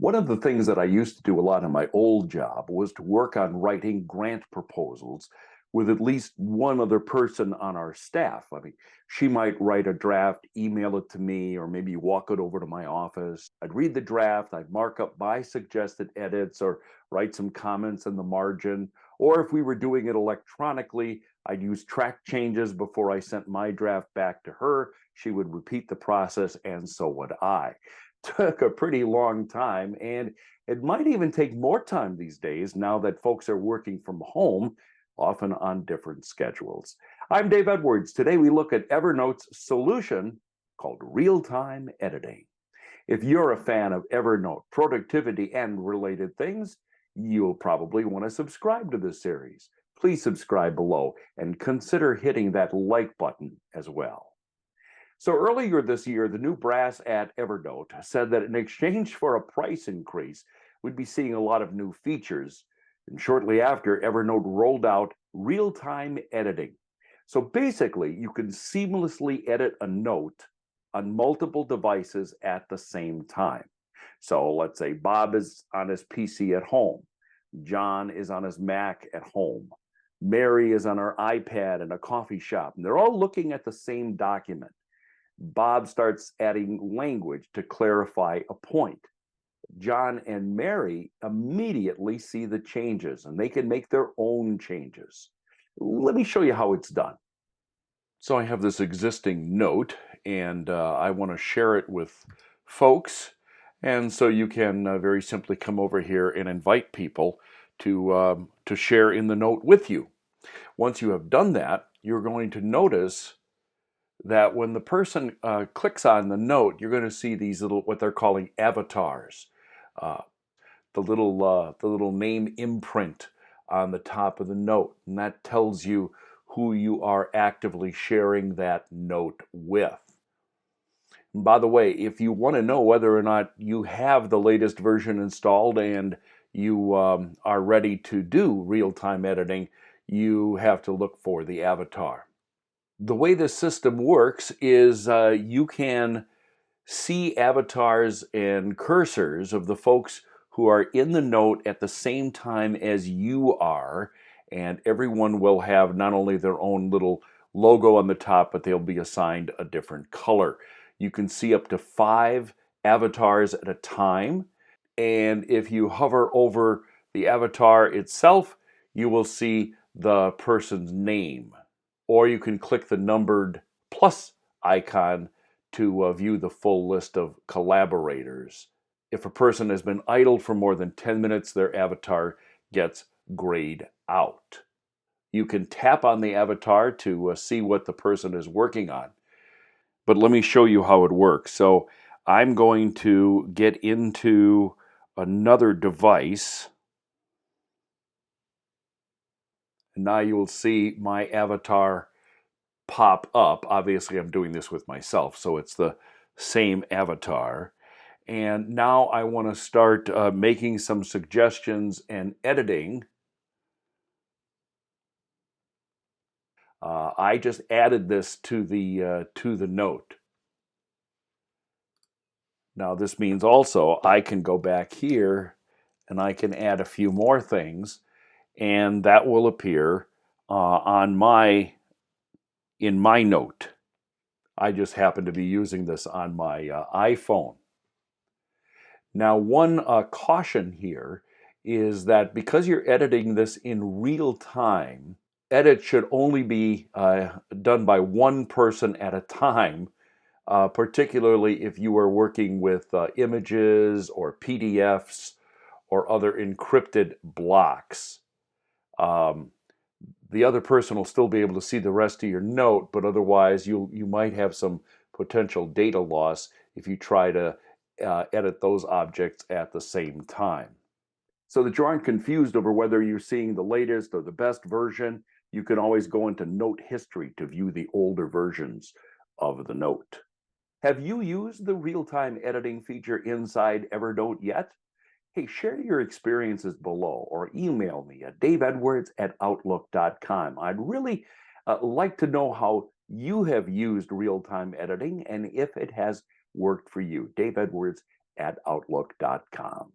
One of the things that I used to do a lot in my old job was to work on writing grant proposals with at least one other person on our staff. I mean, she might write a draft, email it to me, or maybe walk it over to my office. I'd read the draft, I'd mark up my suggested edits or write some comments in the margin. Or if we were doing it electronically, I'd use track changes before I sent my draft back to her. She would repeat the process, and so would I. Took a pretty long time, and it might even take more time these days now that folks are working from home, often on different schedules. I'm Dave Edwards. Today we look at Evernote's solution called real-time editing. If you're a fan of Evernote, productivity, and related things, you'll probably want to subscribe to this series. Please subscribe below and consider hitting that like button as well. So earlier this year, the new brass at Evernote said that in exchange for a price increase, we'd be seeing a lot of new features. And shortly after, Evernote rolled out real-time editing. So basically, you can seamlessly edit a note on multiple devices at the same time. So let's say Bob is on his PC at home. John is on his Mac at home. Mary is on her iPad in a coffee shop. And they're all looking at the same document. Bob starts adding language to clarify a point. John and Mary immediately see the changes and they can make their own changes. Let me show you how it's done. So I have this existing note and I want to share it with folks. And so you can very simply come over here and invite people to share in the note with you. Once you have done that, you're going to notice that when the person clicks on the note, you're going to see these little, what they're calling avatars, uh, the little name imprint on the top of the note, and that tells you who you are actively sharing that note with. And by the way, if you want to know whether or not you have the latest version installed and you are ready to do real-time editing, you have to look for the avatar. The way this system works is you can see avatars and cursors of the folks who are in the note at the same time as you are, and everyone will have not only their own little logo on the top, but they'll be assigned a different color. You can see up to 5 avatars at a time, and if you hover over the avatar itself, you will see the person's name. Or you can click the numbered plus icon to view the full list of collaborators. If a person has been idle for more than 10 minutes, their avatar gets grayed out. You can tap on the avatar to see what the person is working on. But let me show you how it works. So I'm going to get into another device. And now you will see my avatar pop up. Obviously, I'm doing this with myself, so it's the same avatar. And now I want to start making some suggestions and editing. I just added this to the note. Now this means also I can go back here and I can add a few more things, and that will appear in my note. I just happen to be using this on my iPhone. Now, one caution here is that because you're editing this in real time, edits should only be done by one person at a time, particularly if you are working with images or PDFs or other encrypted blocks. The other person will still be able to see the rest of your note, but otherwise you might have some potential data loss if you try to edit those objects at the same time. So that you aren't confused over whether you're seeing the latest or the best version, you can always go into Note History to view the older versions of the note. Have you used the real-time editing feature inside Evernote yet? Hey, share your experiences below or email me at daveedwards@outlook.com. I'd really like to know how you have used real-time editing and if it has worked for you. Dave Edwards at outlook.com.